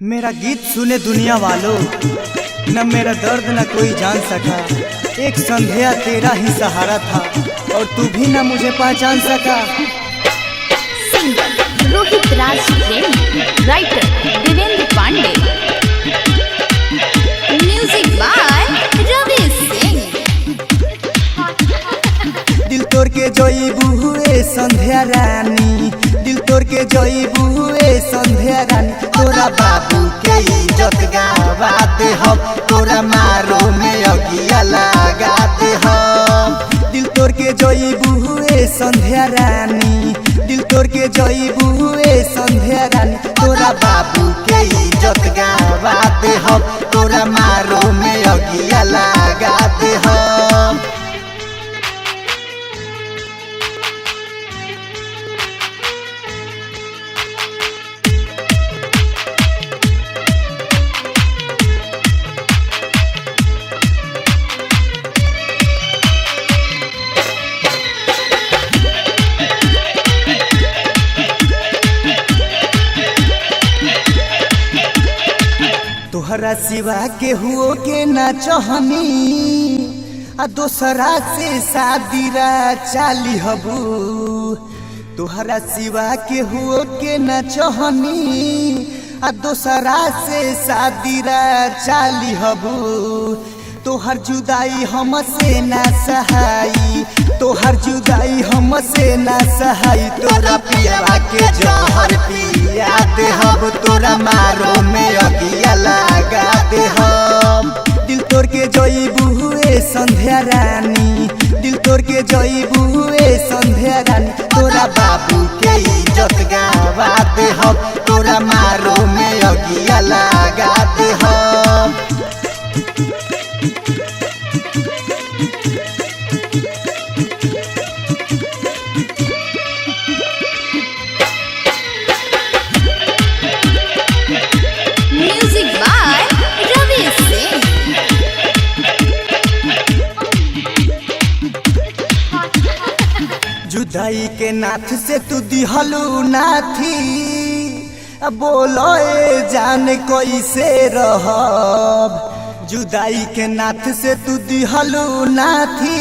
मेरा गीत सुने दुनिया वालों, न मेरा दर्द न कोई जान सका। एक संध्या तेरा ही सहारा था और तू भी न मुझे पहचान सका। Singer Rohit Raj Premi, writer Devendra Pandey, music by Ravi Singh. दिल तोड़ के जोईबू हुए संध्या रानी, दिल तोड़ के जोईबू हुए संध्या रानी। तोरा बाबू के इज्जत गवा दे हम, तोरा मारो में अगिया लगा दे हम। दिल तोड़ के जोईबू हुए संध्या रानी, दिल तोड़ के जोईबू हुए संध्या रानी। तोरा बाबू के इज्जत गवा दे हम, तोरा मारो में अगिया लगा दे हम। तोहरा सिवा के हुओ के ना चाहनी, आ दोसरा से शादी रा चाली हबू। तोहरा सिवा के हुओ के ना चाहनी, आ दोसरा से शादी रा चाली हबू। तोहर जुदाई हमसे ना सहाई, तोहर जुदाई हमसे ना सहाई। तोरा पिया के जहर पिया दे हम, तोरा मारो में अगिया लगा दे हम। दिल तोड़ के जोईबू हुए संध्या रानी, दिल तोड़ के जोईबू हुए संध्या रानी। तोरा बाबू के इज्जत गवा दे हम, तोरा मारो में अगिया लगा दे हम। Music by Ravi Singh. जुदाई के नाथ से तू दिहलू नाथी, अब बोलो ए जान कैसे रहब। जुदाई के नाथ से तू दिहलू नाथी,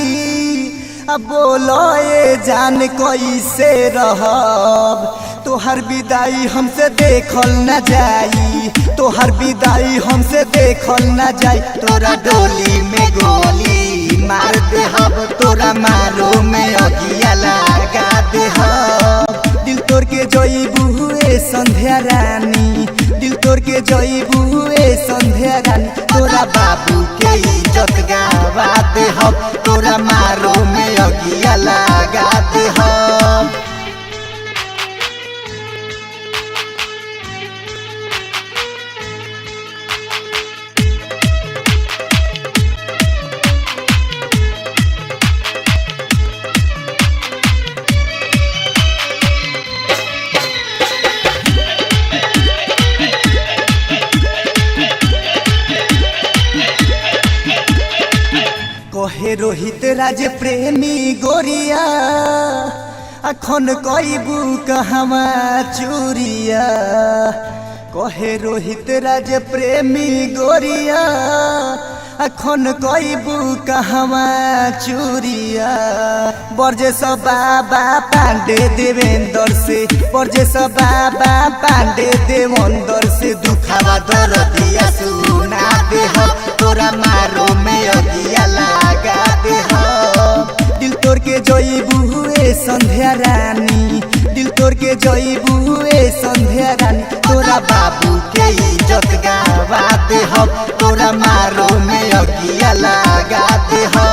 अब बोलो ए जान कैसे रहब। तोहर विदाई हमसे देखल न जाई, तोहर विदाई हमसे देखल न जाई। तोरा डोली में गोली मार दे हम, तोरा मारो में अगिया लगा दे हम। दिल तोड़ के जोईबू हुए संध्या रानी, दिल तोड़ के जोईबू हुए संध्या रानी। तोरा बाबू के इज्जत गवा दे हम, तोरा मारो में अगिया लगा दे हम। कहे रोहित राज प्रेमी गोरिया, अखन कईबू कहवा चूरिया। कहे रोहित राज प्रेमी गोरिया, अखन कईबू कहवा चूरिया। बरजेश बाबा पांडे देवेंद्र से, बरजेश बाबा पांडे देवेंद्र से। दुखावा दर्दिया सुना दे हम, तोरा मारो में अगिया लगा दे हम। दिल तोड़ के जोईबू हुए संध्या रानी, दिल तोड़ के जोईबू हुए संध्या रानी। तोरा बाबू के इज्जत गवा दे हम, तोरा मारो में अगिया लगा दे हम।